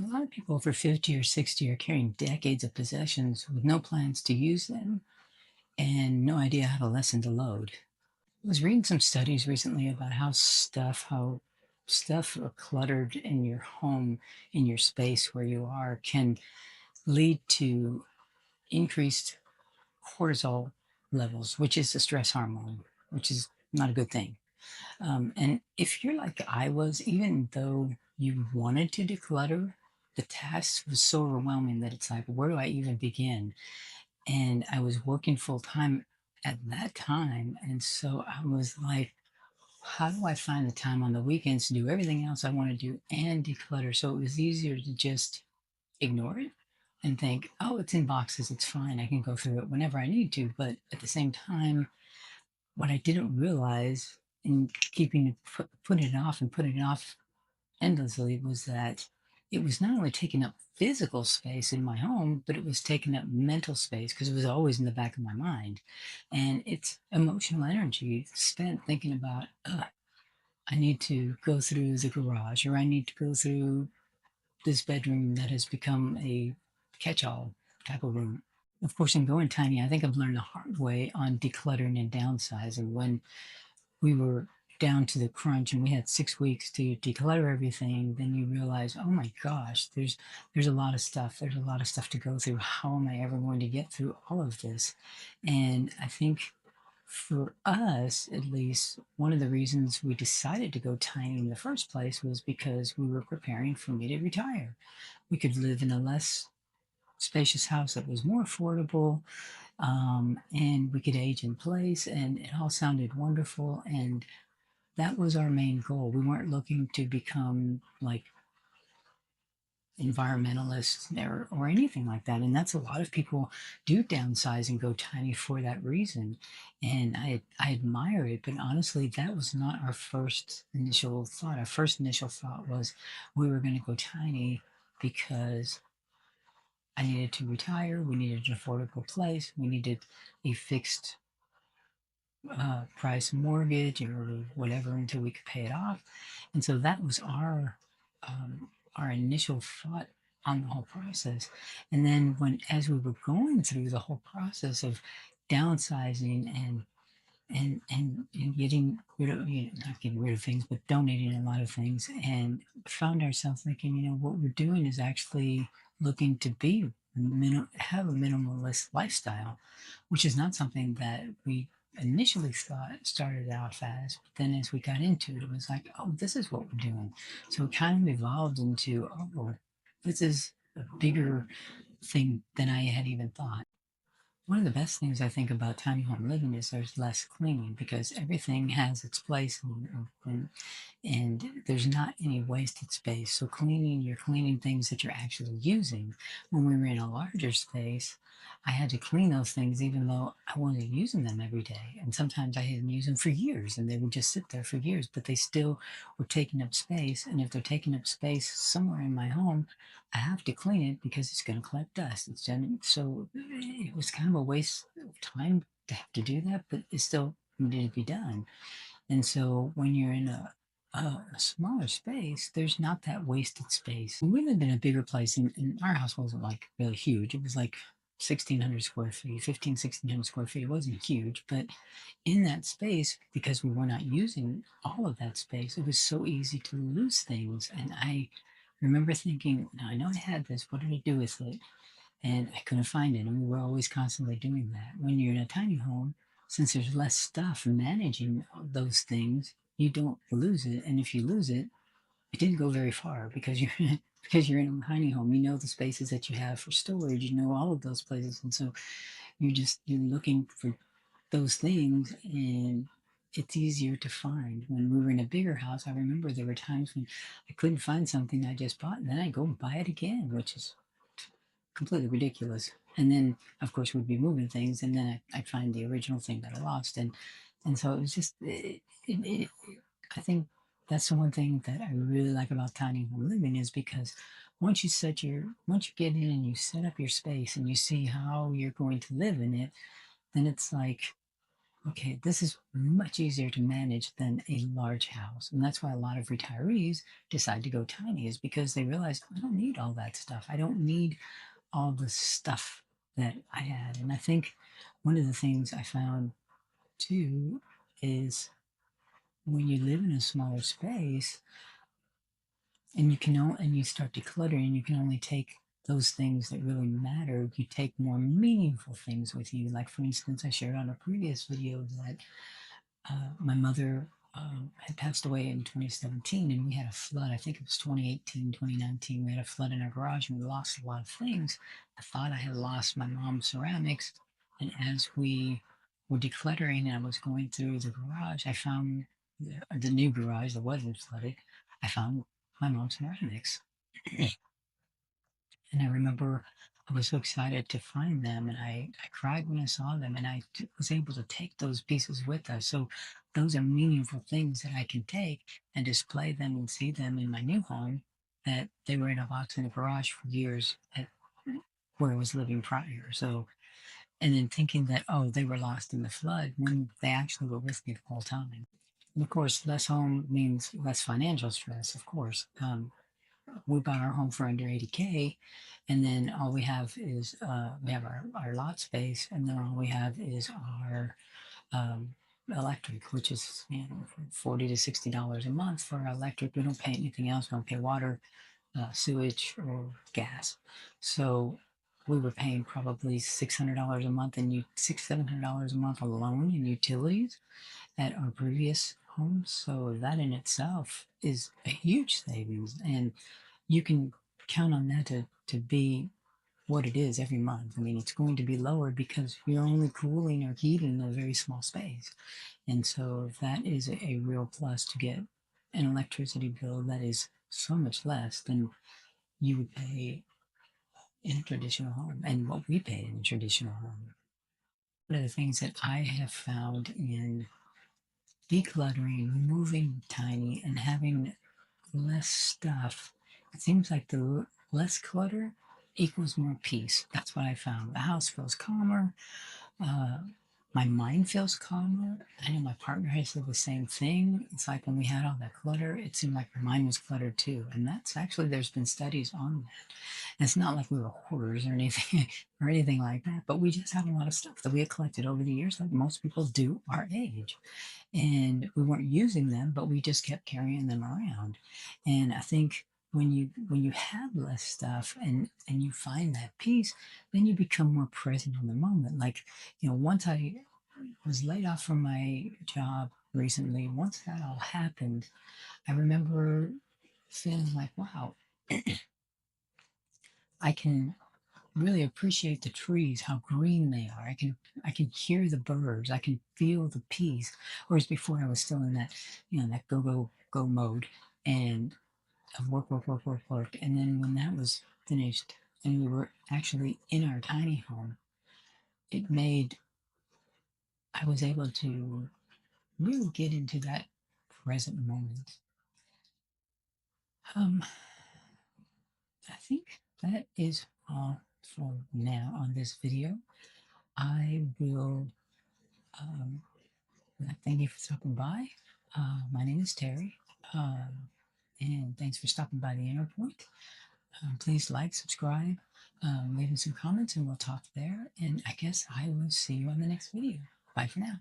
lot of people over 50 or 60 are carrying decades of possessions with no plans to use them and no idea how to lessen the load. I was reading some studies recently about how stuff cluttered in your home, in your space where you are, can lead to increased cortisol levels, which is a stress hormone, which is not a good thing. And if you're like I was, even though you wanted to declutter, the task was so overwhelming that it's like, where do I even begin? And I was working full time at that time. And so I was like, how do I find the time on the weekends to do everything else I want to do and declutter? So it was easier to just ignore it and think, oh, it's in boxes. It's fine. I can go through it whenever I need to. But at the same time, what I didn't realize in putting it off and putting it off endlessly was that it was not only taking up physical space in my home, but it was taking up mental space because it was always in the back of my mind. And it's emotional energy spent thinking about, I need to go through the garage or I need to go through this bedroom that has become a catch all type of room. Of course, in going tiny, I think I've learned the hard way on decluttering and downsizing. When we were down to the crunch and we had 6 weeks to declutter everything, then you realize, oh my gosh, there's a lot of stuff. There's a lot of stuff to go through. How am I ever going to get through all of this? And I think for us, at least, one of the reasons we decided to go tiny in the first place was because we were preparing for me to retire. We could live in a less spacious house that was more affordable, and we could age in place, and it all sounded wonderful. And that was our main goal. We weren't looking to become like environmentalists or anything like that. And that's a lot of people do downsize and go tiny for that reason. And I admire it, but honestly, that was not our first initial thought. Our first initial thought was we were going to go tiny because I needed to retire. We needed an affordable place. We needed a fixed price mortgage or whatever until we could pay it off. And so that was our initial thought on the whole process. And then as we were going through the whole process of downsizing and getting rid of, not getting rid of things, but donating a lot of things, and found ourselves thinking, what we're doing is actually looking to have a minimalist lifestyle, which is not something that we initially thought started out as. But then as we got into it, it was like, oh, this is what we're doing. So it kind of evolved into, oh, this is a bigger thing than I had even thought. One of the best things I think about tiny home living is there's less cleaning because everything has its place, and there's not any wasted space. So you're cleaning things that you're actually using. When we were in a larger space, I had to clean those things even though I wasn't using them every day. And sometimes I hadn't used them for years and they would just sit there for years, but they still were taking up space. And if they're taking up space somewhere in my home, I have to clean it because it's going to collect dust. So it was kind of a waste of time to have to do that, but it still needed to be done. And so when you're in a smaller space, there's not that wasted space. We lived in a bigger place, and our house wasn't like really huge. It was like 1,600 square feet, 1,600 square feet. It wasn't huge, but in that space, because we were not using all of that space, it was so easy to lose things. And I remember thinking, now I know I had this, what did I do with it? And I couldn't find it. And we were always constantly doing that. When you're in a tiny home, since there's less stuff managing those things, you don't lose it. And if you lose it, it didn't go very far because you're because you're in a tiny home. You know the spaces that you have for storage. You know all of those places, and so you're looking for those things, and it's easier to find. When we were in a bigger house, I remember there were times when I couldn't find something I just bought, and then I go and buy it again, which is completely ridiculous. And then, of course, we'd be moving things, and then I'd find the original thing that I lost, and so it was just. I think that's the one thing that I really like about tiny home living is because once you get in and you set up your space and you see how you're going to live in it, then it's like okay, this is much easier to manage than a large house. And that's why a lot of retirees decide to go tiny, is because they realize I don't need all that stuff. I don't need all the stuff that I had. And I think one of the things I found too is when you live in a smaller space and and you start decluttering, you can only take those things that really matter. You take more meaningful things with you. Like, for instance, I shared on a previous video that my mother had passed away in 2017, and we had a flood. I think it was 2018, 2019. We had a flood in our garage and we lost a lot of things. I thought I had lost my mom's ceramics. And as we were decluttering and I was going through the garage, I found the new garage that wasn't flooded. I found my mom's ceramics. And I remember I was so excited to find them, and I cried when I saw them, and was able to take those pieces with us. So those are meaningful things that I can take and display them and see them in my new home, that they were in a box in a garage for years where I was living prior. So, and then thinking that, oh, they were lost in the flood when they actually were with me the whole time. And of course, less home means less financial stress, of course. We bought our home for under 80K, and then all we have is we have our lot space, and then all we have is our um, electric, which is, $40 to $60 a month for our electric. We don't pay anything else. We don't pay water, sewage, or gas. So we were paying probably $600 a month, and $700 a month alone in utilities at our previous home. So that in itself is a huge savings, and you can count on that to be what it is every month. I mean, it's going to be lower because you're only cooling or heating a very small space. And so that is a real plus, to get an electricity bill that is so much less than you would pay in a traditional home, and what we paid in a traditional home. One of the things that I have found in decluttering, moving tiny, and having less stuff, it seems like the less clutter equals more peace. That's what I found. The house feels calmer. Uh, my mind feels calmer. I know my partner has said the same thing. It's like when we had all that clutter, it seemed like her mind was cluttered too. And that's actually, there's been studies on that. And it's not like we were hoarders or anything or anything like that, but we just had a lot of stuff that we had collected over the years, like most people do our age, and we weren't using them, but we just kept carrying them around. And I think when you have less stuff and you find that peace, then you become more present in the moment. Like, once I was laid off from my job recently, once that all happened, I remember feeling like, wow, I can really appreciate the trees, how green they are. I can hear the birds. I can feel the peace. Whereas before, I was still in that, that go mode, and of work, work, work, work, work. And then when that was finished and we were actually in our tiny home, it made I was able to really get into that present moment. Um, I think that is all for now on this video. I will um, thank you for stopping by. My name is Terry, and thanks for stopping by the Inner Point. Please like, subscribe, leave me some comments, and we'll talk there. And I guess I will see you on the next video. Bye for now.